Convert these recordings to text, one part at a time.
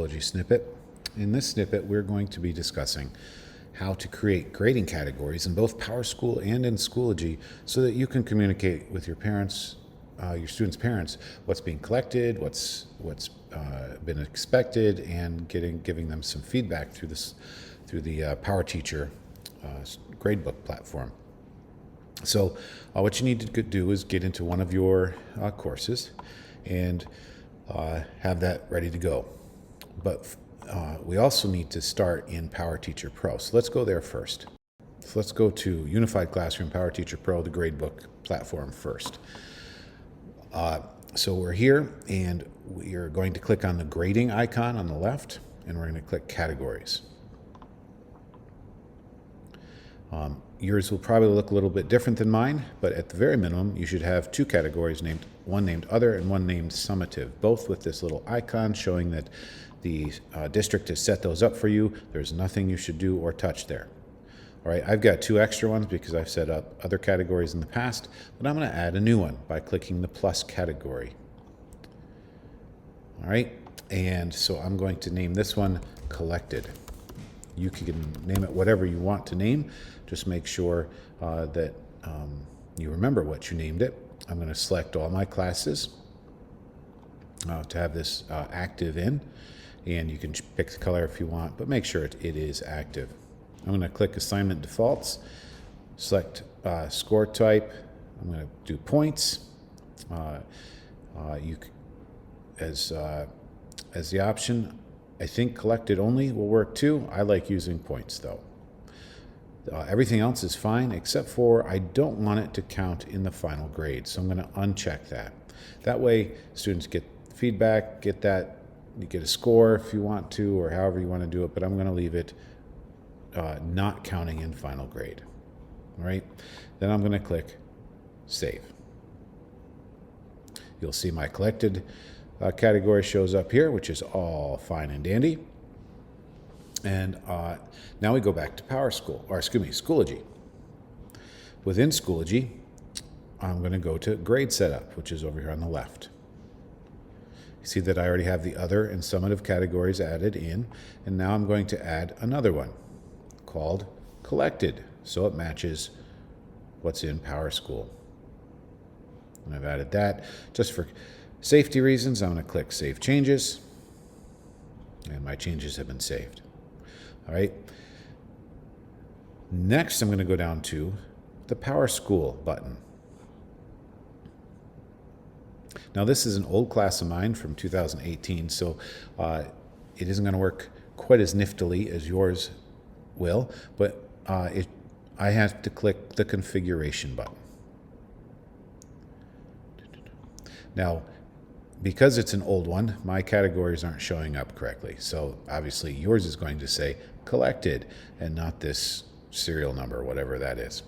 Schoology snippet. In this snippet, we're going to be discussing how to create grading categories in both PowerSchool and in Schoology so that you can communicate with your parents, your students' parents, what's being collected, what's been expected, and giving them some feedback through the PowerTeacher gradebook platform. So what you need to do is get into one of your courses and have that ready to go. But we also need to start in PowerTeacher Pro. So let's go there first. So let's go to Unified Classroom PowerTeacher Pro, the gradebook platform first. So we're here, and we are going to click on the grading icon on the left, and we're going to click Categories. Yours will probably look a little bit different than mine, but at the very minimum, you should have two categories, one named Other and one named Summative, both with this little icon showing that the district has set those up for you. There's nothing you should do or touch there. All right, I've got two extra ones because I've set up other categories in the past, but I'm going to add a new one by clicking the plus category. All right, and so I'm going to name this one Collected. You can name it whatever you want to name. Just make sure that you remember what you named it. I'm going to select all my classes to have this active in, and you can pick the color if you want, but make sure it is active. I'm going to click Assignment Defaults, select Score Type. I'm going to do Points. As the option, I think Collected only will work too. I like using points though. Everything else is fine except for I don't want it to count in the final grade, so I'm going to uncheck that. That way students get feedback, get you get a score if you want to, or however you want to do it, but I'm going to leave it not counting in final grade. All right, then I'm going to click Save. You'll see my collected category shows up here, which is all fine and dandy. And now we go back to Schoology. Within Schoology, I'm going to go to Grade Setup, which is over here on the left. You see that I already have the Other and Summative categories added in, and now I'm going to add another one called Collected, so it matches what's in PowerSchool. And I've added that. Just for safety reasons, I'm going to click Save Changes, and my changes have been saved. All right. Next, I'm going to go down to the PowerSchool button. Now, this is an old class of mine from 2018, so it isn't going to work quite as niftily as yours will, but I have to click the Configuration button. Now, because it's an old one, my categories aren't showing up correctly. So obviously yours is going to say Collected and not this serial number, whatever that is.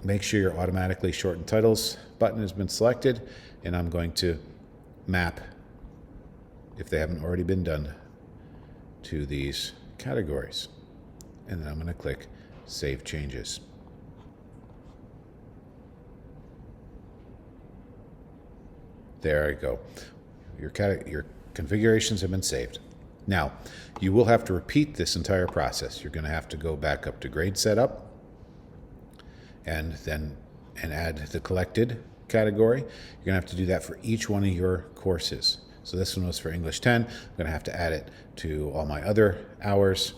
Make sure your Automatically Shorten Titles button has been selected, and I'm going to map, if they haven't already been done, to these categories. And then I'm going to click Save Changes. There I go. Your configurations have been saved. Now, you will have to repeat this entire process. You're going to have to go back up to Grade Setup and add the Collected category. You're going to have to do that for each one of your courses. So this one was for English 10. I'm going to have to add it to all my other hours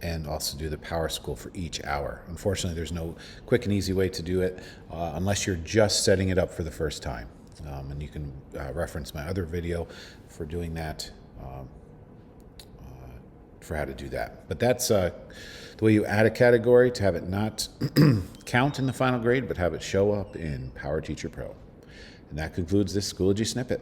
and also do the PowerSchool for each hour. Unfortunately, there's no quick and easy way to do it unless you're just setting it up for the first time. And you can reference my other video for doing that, for how to do that. But that's the way you add a category to have it not count in the final grade, but have it show up in PowerTeacher Pro. And that concludes this Schoology snippet.